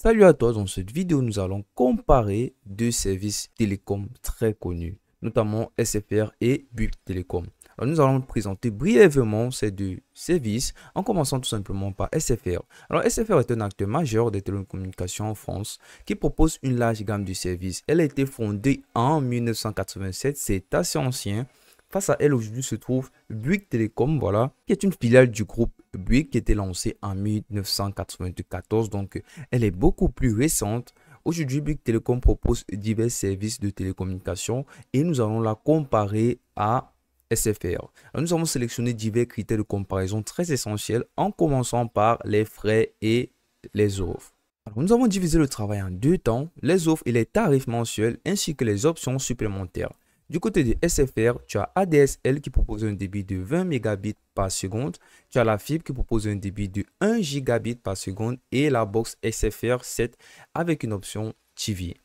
Salut à toi, dans cette vidéo, nous allons comparer deux services télécoms très connus, notamment SFR et Bouygues Télécom. Alors, nous allons présenter brièvement ces deux services en commençant tout simplement par SFR. Alors, SFR est un acteur majeur des télécommunications en France qui propose une large gamme de services. Elle a été fondée en 1987, c'est assez ancien. Face à elle, aujourd'hui, se trouve Bouygues Télécom, voilà, qui est une filiale du groupe Bouygues qui a été lancée en 1994. Donc, elle est beaucoup plus récente. Aujourd'hui, Bouygues Télécom propose divers services de télécommunication et nous allons la comparer à SFR. Alors, nous avons sélectionné divers critères de comparaison très essentiels en commençant par les frais et les offres. Alors, nous avons divisé le travail en deux temps, les offres et les tarifs mensuels ainsi que les options supplémentaires. Du côté de SFR, tu as ADSL qui propose un débit de 20 mégabits par seconde. Tu as la fibre qui propose un débit de 1 gigabit par seconde et la box SFR 7 avec une option TV.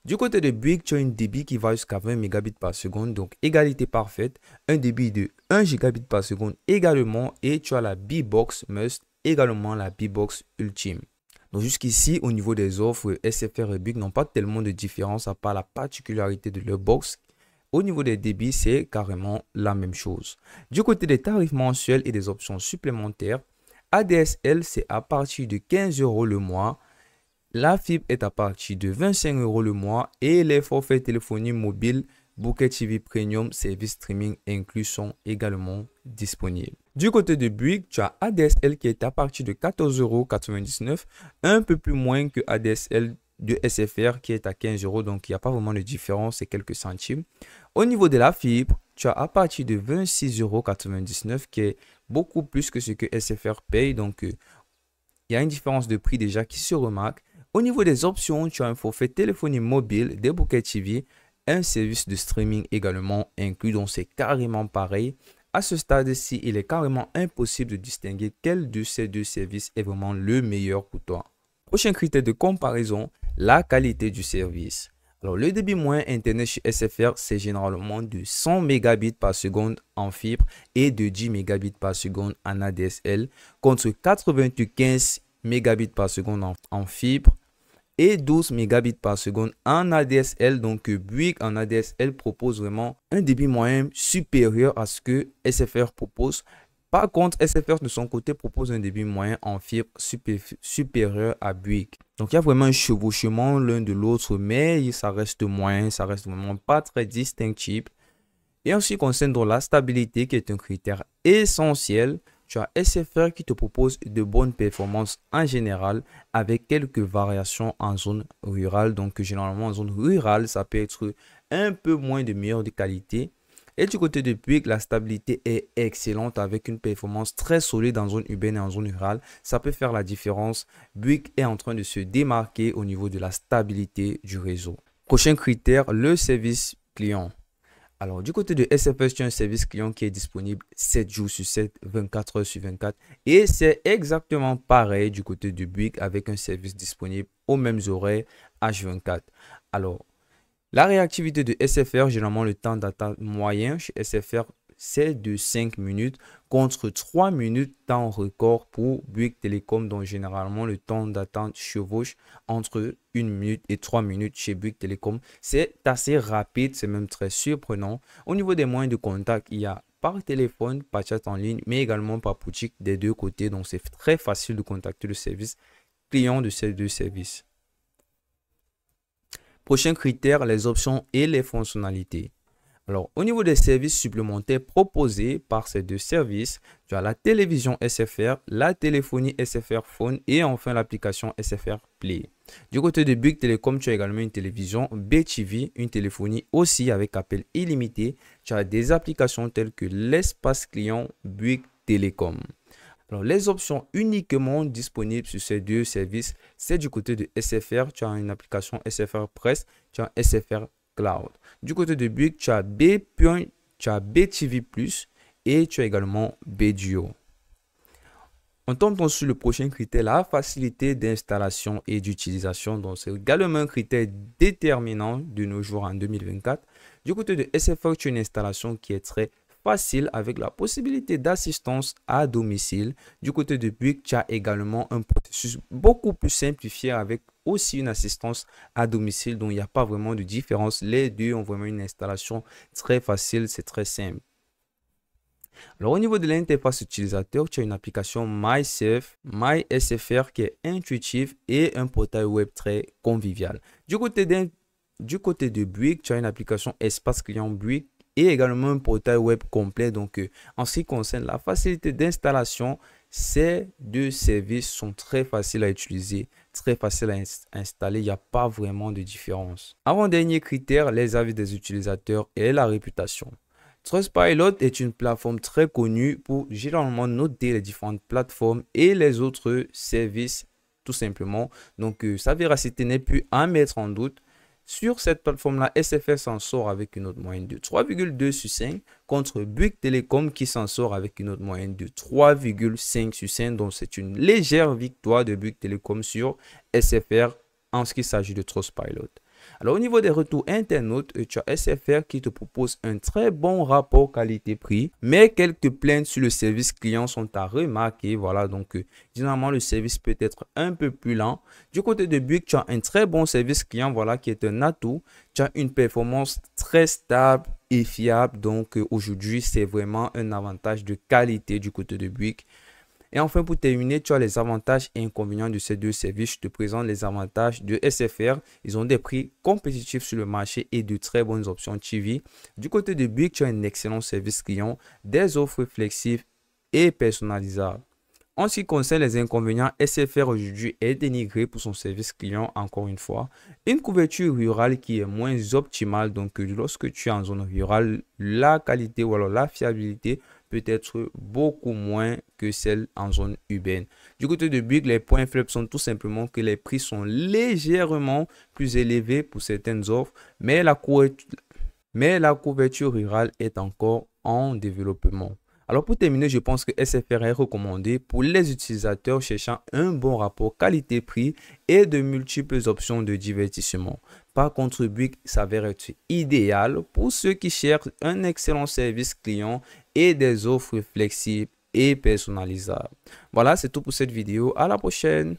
Du côté de Bouygues, tu as un débit qui va jusqu'à 20 mégabits par seconde, donc égalité parfaite. Un débit de 1 gigabit par seconde également et tu as la B-Box Must, également la B-Box Ultime. Donc jusqu'ici, au niveau des offres, SFR et Bouygues n'ont pas tellement de différence à part la particularité de leur box. Au niveau des débits, c'est carrément la même chose. Du côté des tarifs mensuels et des options supplémentaires, ADSL, c'est à partir de 15 € le mois. La fibre est à partir de 25 € le mois et les forfaits téléphonie mobile, Bouquet TV Premium, service streaming inclus sont également disponibles. Du côté de Bouygues, tu as ADSL qui est à partir de 14,99 €, un peu plus moins que ADSL de SFR qui est à 15 €, donc il n'y a pas vraiment de différence, c'est quelques centimes. Au niveau de la fibre, tu as à partir de 26,99 € qui est beaucoup plus que ce que SFR paye, donc il y a une différence de prix déjà qui se remarque. Au niveau des options, tu as un forfait téléphonie mobile, des bouquets TV, un service de streaming également inclus, donc c'est carrément pareil. À ce stade-ci, il est carrément impossible de distinguer quel de ces deux services est vraiment le meilleur pour toi. Prochain critère de comparaison, la qualité du service. Alors, le débit moyen Internet chez SFR, c'est généralement de 100 mégabits par seconde en fibre et de 10 mégabits par seconde en ADSL contre 95 mégabits par seconde en fibre et 12 mégabits par seconde en ADSL. Donc, Bouygues en ADSL propose vraiment un débit moyen supérieur à ce que SFR propose. Par contre, SFR de son côté propose un débit moyen en fibre supérieur à Bouygues. Donc, il y a vraiment un chevauchement l'un de l'autre, mais ça reste moyen, ça reste vraiment pas très distinctif. Et en ce qui concerne la stabilité, qui est un critère essentiel, tu as SFR qui te propose de bonnes performances en général avec quelques variations en zone rurale. Donc, généralement, en zone rurale, ça peut être un peu moins de meilleure qualité. Et du côté de Bouygues, la stabilité est excellente avec une performance très solide en zone urbaine et en zone rurale. Ça peut faire la différence. Bouygues est en train de se démarquer au niveau de la stabilité du réseau. Prochain critère, le service client. Alors, du côté de SFR, tu as un service client qui est disponible 7 jours sur 7, 24 heures sur 24. Et c'est exactement pareil du côté de Bouygues avec un service disponible aux mêmes horaires H24. Alors, la réactivité de SFR, généralement le temps d'attente moyen chez SFR, c'est de 5 minutes contre 3 minutes temps record pour Bouygues Télécom, dont généralement le temps d'attente chevauche entre 1 minute et 3 minutes chez Bouygues Télécom. C'est assez rapide, c'est même très surprenant. Au niveau des moyens de contact, il y a par téléphone, par chat en ligne, mais également par boutique des deux côtés. Donc, c'est très facile de contacter le service client de ces deux services. Prochain critère, les options et les fonctionnalités. Alors, au niveau des services supplémentaires proposés par ces deux services, tu as la télévision SFR, la téléphonie SFR Phone et enfin l'application SFR Play. Du côté de Bouygues Télécom, tu as également une télévision BTV, une téléphonie aussi avec appel illimité. Tu as des applications telles que l'espace client Bouygues Télécom. Alors, les options uniquement disponibles sur ces deux services, c'est du côté de SFR, tu as une application SFR Press, tu as SFR Cloud. Du côté de Bouygues, tu as BTV+, et tu as également BDuo. On tombe donc sur le prochain critère, la facilité d'installation et d'utilisation. Donc, c'est également un critère déterminant de nos jours en 2024. Du côté de SFR, tu as une installation qui est très facile avec la possibilité d'assistance à domicile. Du côté de Bouygues, tu as également un processus beaucoup plus simplifié avec aussi une assistance à domicile, donc il n'y a pas vraiment de différence. Les deux ont vraiment une installation très facile, c'est très simple. Alors, au niveau de l'interface utilisateur, tu as une application MySFR qui est intuitive et un portail web très convivial. Du côté de Bouygues, tu as une application Espace Client Bouygues et également un portail web complet. Donc, en ce qui concerne la facilité d'installation, ces deux services sont très faciles à utiliser, très faciles à installer. Il n'y a pas vraiment de différence. Avant-dernier critère, les avis des utilisateurs et la réputation. Trustpilot est une plateforme très connue pour généralement noter les différentes plateformes et les autres services tout simplement. Donc, sa véracité n'est plus à mettre en doute. Sur cette plateforme-là, SFR s'en sort avec une note moyenne de 3,2 sur 5 contre Bouygues Telecom qui s'en sort avec une note moyenne de 3,5 sur 5. Donc, c'est une légère victoire de Bouygues Telecom sur SFR en ce qui s'agit de Trustpilot. Alors, au niveau des retours internautes, tu as SFR qui te propose un très bon rapport qualité-prix, mais quelques plaintes sur le service client sont à remarquer. Voilà, donc généralement, le service peut être un peu plus lent. Du côté de Bouygues, tu as un très bon service client, voilà, qui est un atout. Tu as une performance très stable et fiable. Donc, aujourd'hui, c'est vraiment un avantage de qualité du côté de Bouygues. Et enfin, pour terminer, tu as les avantages et inconvénients de ces deux services. Je te présente les avantages de SFR. Ils ont des prix compétitifs sur le marché et de très bonnes options TV. Du côté de Bouygues, tu as un excellent service client, des offres flexibles et personnalisables. En ce qui concerne les inconvénients, SFR aujourd'hui est dénigré pour son service client, encore une fois. Une couverture rurale qui est moins optimale. Donc, lorsque tu es en zone rurale, la qualité ou alors la fiabilité peut être beaucoup moins que celle en zone urbaine. Du côté de Bouygues, les points faibles sont tout simplement que les prix sont légèrement plus élevés pour certaines offres, mais la couverture rurale est encore en développement. Alors pour terminer, je pense que SFR est recommandé pour les utilisateurs cherchant un bon rapport qualité-prix et de multiples options de divertissement. Par contre, Bouygues s'avère être idéal pour ceux qui cherchent un excellent service client et des offres flexibles et personnalisables. Voilà, c'est tout pour cette vidéo. À la prochaine.